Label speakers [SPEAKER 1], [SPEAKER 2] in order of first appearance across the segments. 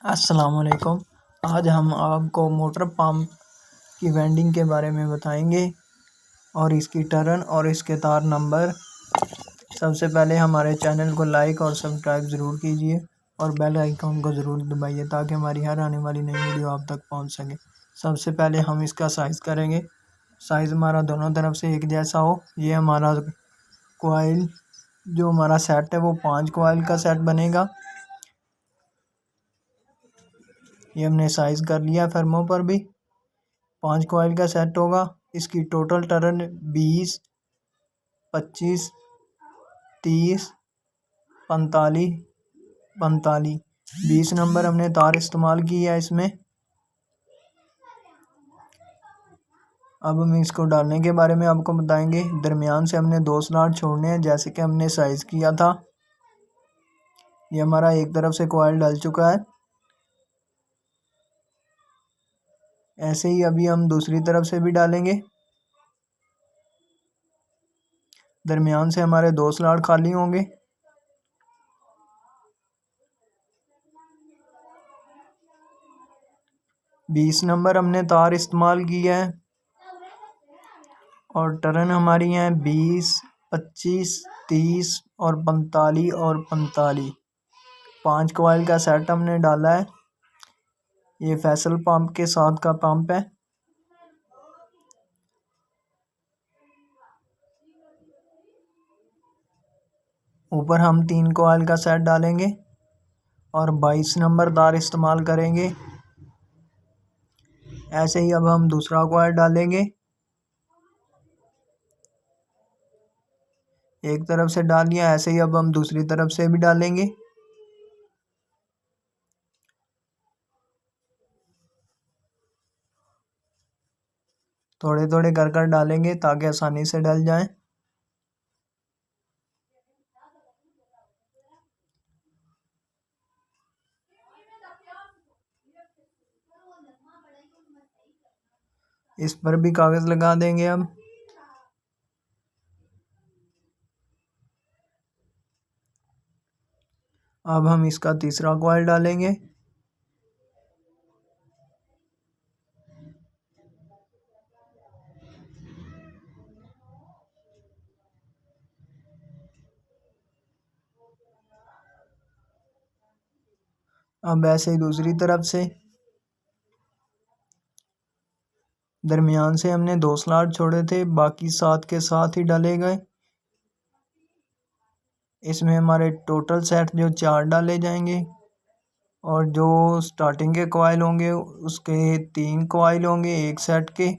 [SPEAKER 1] अस्सलामुअलैकुम। आज हम आपको मोटर पंप की वेंडिंग के बारे में बताएंगे और इसकी टर्न और इसके तार नंबर। सबसे पहले हमारे चैनल को लाइक और सब्सक्राइब ज़रूर कीजिए और बेल आइकन को ज़रूर दबाइए ताकि हमारी हर आने वाली नई वीडियो आप तक पहुंच सके। सबसे पहले हम इसका साइज़ करेंगे। साइज़ हमारा दोनों तरफ से एक जैसा हो। ये हमारा कोयल जो हमारा सेट है वो 5 कोयल का सेट बनेगा। ये हमने साइज़ कर लिया फर्मों पर भी। 5 कोयल का सेट होगा। इसकी टोटल टर्न 20, 25, 30, 45, 45, 20 नंबर हमने तार इस्तेमाल किया है इसमें। अब हम इसको डालने के बारे में आपको बताएंगे। दरमियान से हमने 2 स्लॉट छोड़ने हैं जैसे कि हमने साइज़ किया था। ये हमारा एक तरफ से कोयल डल चुका है। ऐसे ही अभी हम दूसरी तरफ से भी डालेंगे। दरमियान से हमारे 2 स्लॉट खाली होंगे। बीस नंबर हमने तार इस्तेमाल किया है और टर्न हमारी हैं 20, 25, 30 और 45 और 45। 5 कोयल का सेट हमने डाला है। ये फैसल पंप के साथ का पंप है। ऊपर हम 3 कोयल का सेट डालेंगे और 22 नंबर तार इस्तेमाल करेंगे। ऐसे ही अब हम दूसरा कोयल डालेंगे। एक तरफ से डाल लिया। ऐसे ही अब हम दूसरी तरफ से भी डालेंगे। थोड़े थोड़े कर कर डालेंगे ताकि आसानी से डल जाए। इस पर भी कागज़ लगा देंगे हम। अब हम इसका तीसरा कोयल डालेंगे। अब ऐसे ही दूसरी तरफ से दरमियान से हमने 2 स्लॉट छोड़े थे, बाकी 7 के साथ ही डाले गए। इसमें हमारे टोटल सेट जो 4 डाले जाएंगे और जो स्टार्टिंग के कोयल होंगे उसके 3 कोयल होंगे एक सेट के,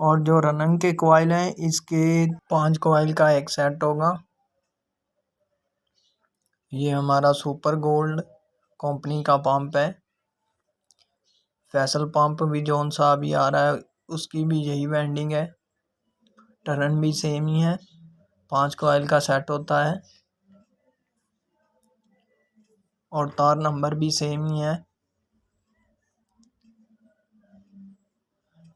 [SPEAKER 1] और जो रनिंग के कोयल हैं इसके 5 कोयल का एक सेट होगा। ये हमारा सुपर गोल्ड कंपनी का पंप है। फैसल पंप भी जौन सा अभी आ रहा है उसकी भी यही वेंडिंग है। टर्न भी सेम ही है। 5 कोयल का सेट होता है और तार नंबर भी सेम ही है।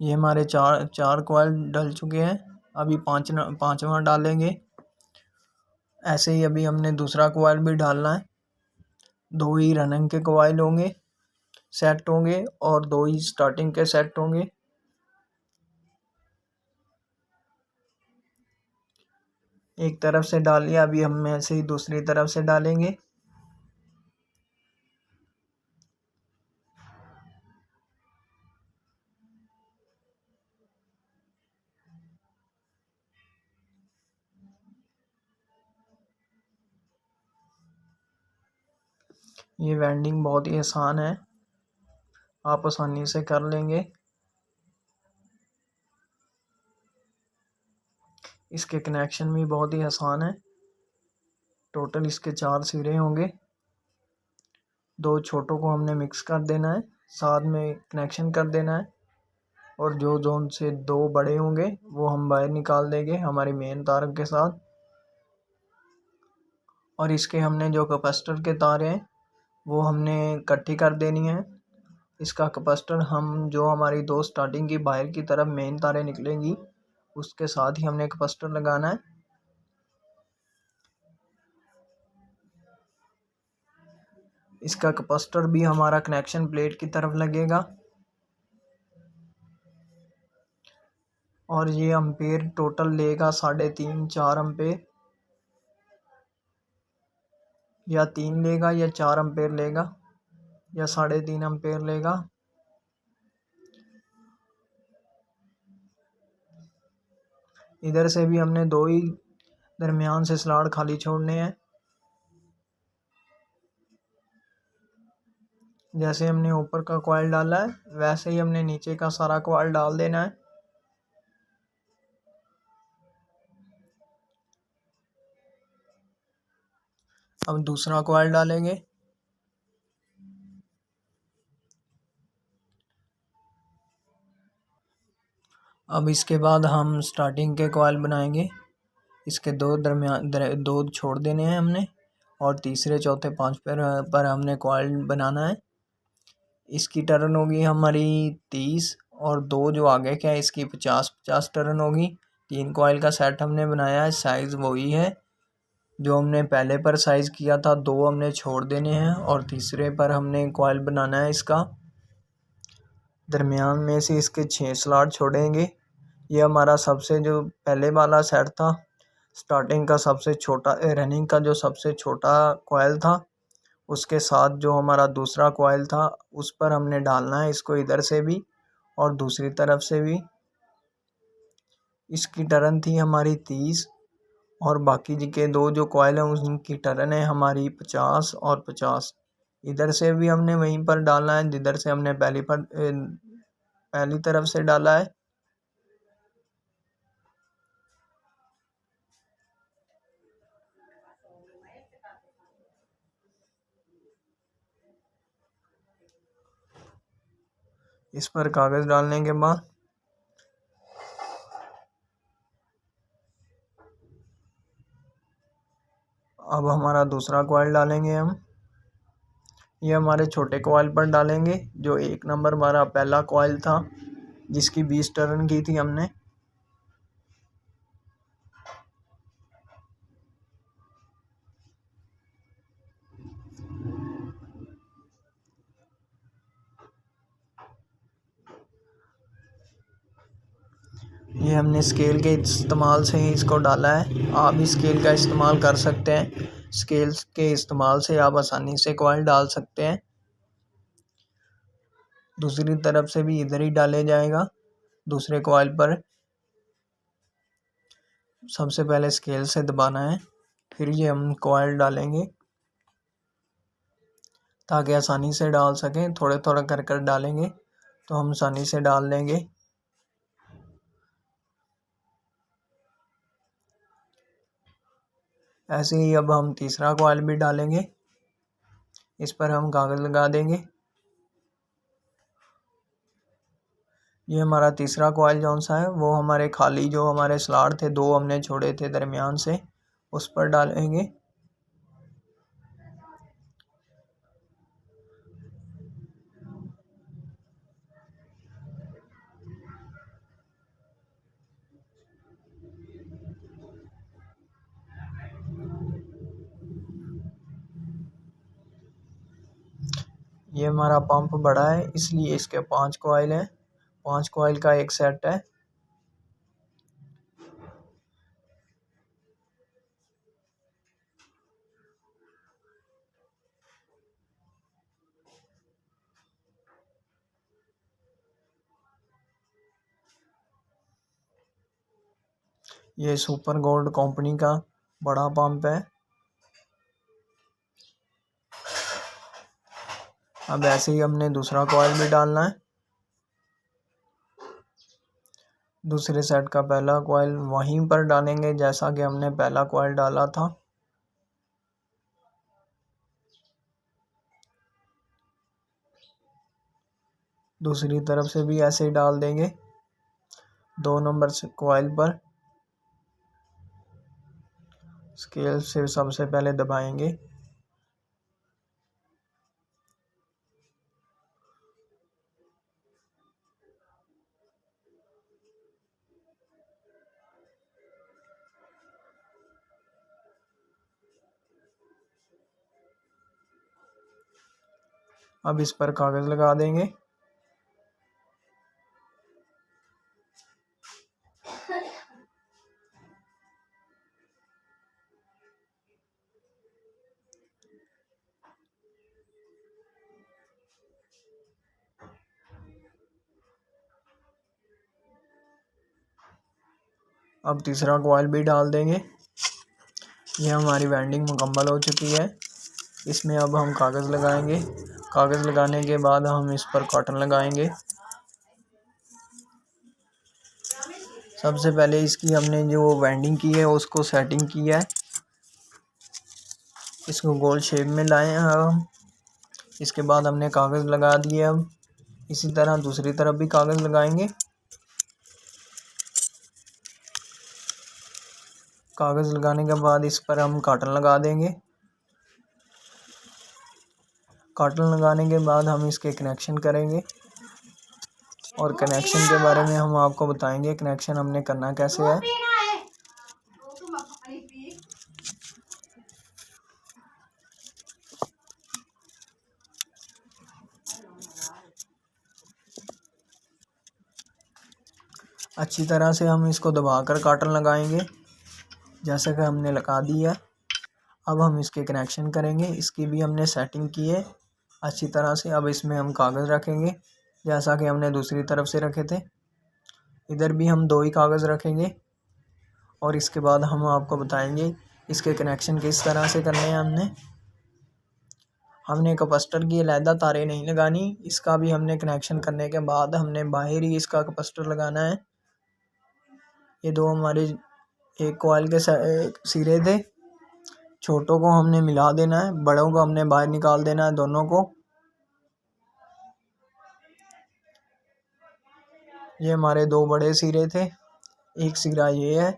[SPEAKER 1] ये हमारे चार कोयल डल चुके हैं। अभी पांचवा डालेंगे। ऐसे ही अभी हमने दूसरा कोयल भी डालना है। 2 ही रनिंग के कोयल होंगे सेट होंगे और 2 ही स्टार्टिंग के सेट होंगे। एक तरफ से डाल लिया। अभी हम ऐसे ही दूसरी तरफ से डालेंगे। ये वेंडिंग बहुत ही आसान है, आप आसानी से कर लेंगे। इसके कनेक्शन भी बहुत ही आसान है। टोटल इसके 4 सिरे होंगे। 2 छोटों को हमने मिक्स कर देना है, साथ में कनेक्शन कर देना है, और जो जोन से 2 बड़े होंगे वो हम बाहर निकाल देंगे हमारी मेन तार के साथ। और इसके हमने जो कैपेसिटर के तार हैं वो हमने इकट्ठी कर देनी है। इसका कैपेसिटर हम जो हमारी 2 स्टार्टिंग की बाहर की तरफ मेन तारें निकलेंगी उसके साथ ही हमने कैपेसिटर लगाना है। इसका कैपेसिटर भी हमारा कनेक्शन प्लेट की तरफ लगेगा और ये एम्पेयर टोटल लेगा 3.5-4 एम्पेयर, या 3 लेगा या 4 एम्पेयर लेगा या 3.5 एम्पेयर लेगा। इधर से भी हमने 2 ही दरमियान से स्लॉट खाली छोड़ने हैं। जैसे हमने ऊपर का कॉइल डाला है वैसे ही हमने नीचे का सारा कॉइल डाल देना है। अब दूसरा कॉइल डालेंगे। अब इसके बाद हम स्टार्टिंग के कॉइल बनाएंगे। इसके 2 दरमियान 2 छोड़ देने हैं हमने और तीसरे चौथे 5 पर हमने कॉइल बनाना है। इसकी टर्न होगी हमारी 30 और 2 जो आगे क्या है इसकी 50 टर्न होगी। 3 कॉइल का सेट हमने बनाया है, साइज़ वही है जो हमने पहले पर साइज़ किया था। 2 हमने छोड़ देने हैं और तीसरे पर हमने कॉइल बनाना है इसका। दरमियान में से इसके 6 स्लॉट छोड़ेंगे। ये हमारा सबसे जो पहले वाला सेट था, स्टार्टिंग का सबसे छोटा रनिंग का जो सबसे छोटा कॉइल था, उसके साथ जो हमारा दूसरा कॉइल था उस पर हमने डालना है इसको, इधर से भी और दूसरी तरफ से भी। इसकी टर्न थी हमारी 30 और बाकी जी के 2 जो कॉइल हैं उनकी टर्न है हमारी 50 और 50। इधर से भी हमने वहीं पर डालना है जिधर से हमने पहली तरफ से डाला है। इस पर कागज़ डालने के बाद अब हमारा दूसरा कॉइल डालेंगे हम। ये हमारे छोटे कॉइल पर डालेंगे जो 1 नंबर हमारा पहला कॉइल था जिसकी 20 टर्न की थी हमने। ये हमने स्केल के इस्तेमाल से ही इसको डाला है। आप भी स्केल का इस्तेमाल कर सकते हैं। स्केल के इस्तेमाल से आप आसानी से कॉइल डाल सकते हैं। दूसरी तरफ से भी इधर ही डाले जाएगा दूसरे कॉइल पर। सबसे पहले स्केल से दबाना है, फिर ये हम कॉइल डालेंगे ताकि आसानी से डाल सकें। थोड़े थोड़ा कर कर डालेंगे तो हम आसानी से डाल लेंगे। ऐसे ही अब हम तीसरा कॉइल भी डालेंगे। इस पर हम कागज़ लगा देंगे। ये हमारा तीसरा कॉइल जौन सा है वो हमारे खाली जो हमारे स्लॉट थे 2 हमने छोड़े थे दरमियान से, उस पर डालेंगे। ये हमारा पंप बड़ा है इसलिए इसके 5 कॉइल हैं। 5 कॉइल का एक सेट है। ये सुपर गोल्ड कंपनी का बड़ा पंप है। अब ऐसे ही हमने दूसरा कॉइल भी डालना है। दूसरे सेट का पहला कॉइल वहीं पर डालेंगे जैसा कि हमने पहला कॉइल डाला था। दूसरी तरफ से भी ऐसे ही डाल देंगे 2 नंबर से कॉइल पर। स्केल से सबसे पहले दबाएंगे। अब इस पर कागज़ लगा देंगे। अब तीसरा कॉइल भी डाल देंगे। ये हमारी वेल्डिंग मुकम्मल हो चुकी है। इसमें अब हम कागज़ लगाएंगे। कागज़ लगाने के बाद हम इस पर कॉटन लगाएंगे। सबसे पहले इसकी हमने जो वेल्डिंग की है उसको सेटिंग किया है। इसको गोल शेप में लाए हैं हम। इसके बाद हमने कागज़ लगा दिए। अब इसी तरह दूसरी तरफ भी कागज़ लगाएंगे। कागज़ लगाने के बाद इस पर हम कॉटन लगा देंगे। कॉटन लगाने के बाद हम इसके कनेक्शन करेंगे और कनेक्शन के बारे में हम आपको बताएंगे कनेक्शन हमने करना कैसे है। अच्छी तरह से हम इसको दबाकर कॉटन लगाएंगे जैसा कि हमने लगा दिया। अब हम इसके कनेक्शन करेंगे। इसकी भी हमने सेटिंग की है अच्छी तरह से। अब इसमें हम कागज़ रखेंगे जैसा कि हमने दूसरी तरफ से रखे थे। इधर भी हम 2 ही कागज़ रखेंगे और इसके बाद हम आपको बताएंगे इसके कनेक्शन किस तरह से करने हैं। हमने कैपेसिटर की अलहदा तारें नहीं लगानी। इसका भी हमने कनेक्शन करने के बाद हमने बाहर ही इसका कैपेसिटर लगाना है। ये 2 हमारे एक कॉइल के सिरे थे। छोटों को हमने मिला देना है, बड़ों को हमने बाहर निकाल देना है दोनों को। ये हमारे 2 बड़े सिरे थे। एक सिरा ये है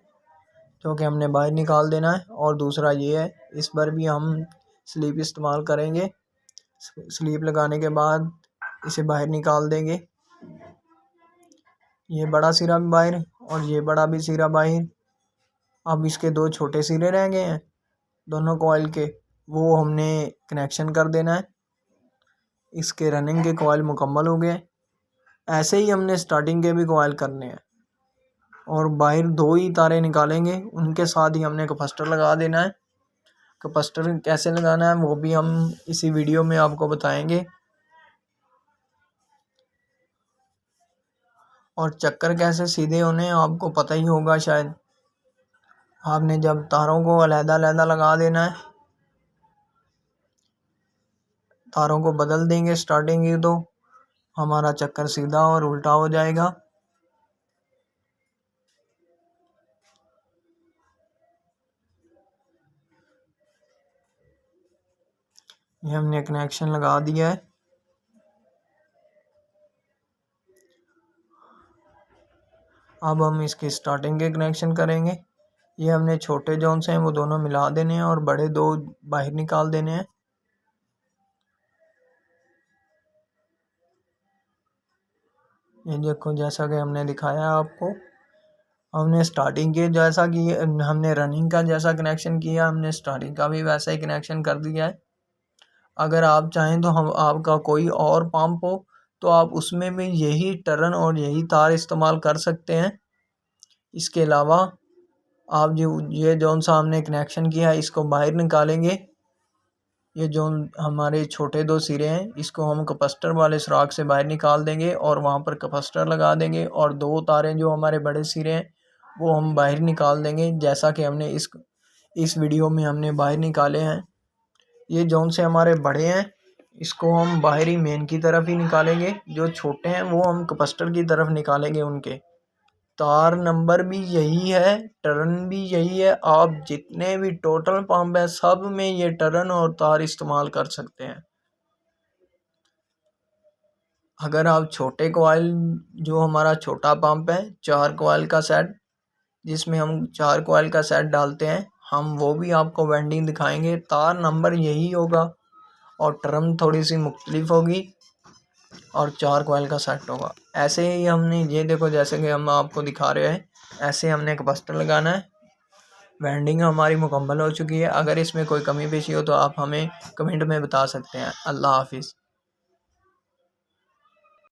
[SPEAKER 1] जो कि हमने बाहर निकाल देना है और दूसरा ये है। इस पर भी हम स्लीप इस्तेमाल करेंगे। स्लीप लगाने के बाद इसे बाहर निकाल देंगे। ये बड़ा सिरा भी बाहर और ये बड़ा भी सिरा बाहर। अब इसके 2 छोटे सिरे रह गए हैं दोनों कॉइल के, वो हमने कनेक्शन कर देना है। इसके रनिंग के कॉइल मुकम्मल हो गए। ऐसे ही हमने स्टार्टिंग के भी कॉइल करने हैं और बाहर 2 ही तारे निकालेंगे। उनके साथ ही हमने कैपेसिटर लगा देना है। कैपेसिटर कैसे लगाना है वो भी हम इसी वीडियो में आपको बताएंगे। और चक्कर कैसे सीधे होने आपको पता ही होगा शायद। आपने जब तारों को अलहदा लगा देना है, तारों को बदल देंगे स्टार्टिंग ही तो हमारा चक्कर सीधा और उल्टा हो जाएगा। ये हमने कनेक्शन लगा दिया है। अब हम इसके स्टार्टिंग के कनेक्शन करेंगे। ये हमने छोटे जोन से हैं वो दोनों मिला देने हैं और बड़े 2 बाहर निकाल देने हैं। ये देखो जैसा कि हमने दिखाया आपको। हमने स्टार्टिंग के जैसा कि हमने रनिंग का जैसा कनेक्शन किया हमने स्टार्टिंग का भी वैसा ही कनेक्शन कर दिया है। अगर आप चाहें तो हम आपका कोई और पंप हो तो आप उसमें भी यही टर्न और यही तार इस्तेमाल कर सकते हैं। इसके अलावा आप जो ये जोन सा हमने कनेक्शन किया है इसको बाहर निकालेंगे। ये जो हमारे छोटे 2 सिरे हैं इसको हम कैपेसिटर वाले सुराख से बाहर निकाल देंगे और वहाँ पर कैपेसिटर लगा देंगे और 2 तारें जो हमारे बड़े सिरे हैं वो हम बाहर निकाल देंगे जैसा कि हमने इस वीडियो में हमने बाहर निकाले हैं। ये जोन से हमारे बड़े हैं इसको हम बाहरी मेन की तरफ ही निकालेंगे। जो छोटे हैं वो हम कैपेसिटर की तरफ निकालेंगे। उनके तार नंबर भी यही है, टर्न भी यही है। आप जितने भी टोटल पंप है सब में ये टर्न और तार इस्तेमाल कर सकते हैं। अगर आप छोटे कॉइल जो हमारा छोटा पंप है 4 कॉइल का सेट जिसमें हम 4 कॉइल का सेट डालते हैं हम वो भी आपको वेल्डिंग दिखाएंगे। तार नंबर यही होगा और टर्न थोड़ी सी मुख्तलिफ होगी और 4 कॉइल का सेट होगा। ऐसे ही हमने ये देखो जैसे कि हम आपको दिखा रहे हैं ऐसे हमने कैपेसिटर लगाना है। वेल्डिंग हमारी मुकम्मल हो चुकी है। अगर इसमें कोई कमी पेशी हो तो आप हमें कमेंट में बता सकते हैं। अल्लाह हाफिज़।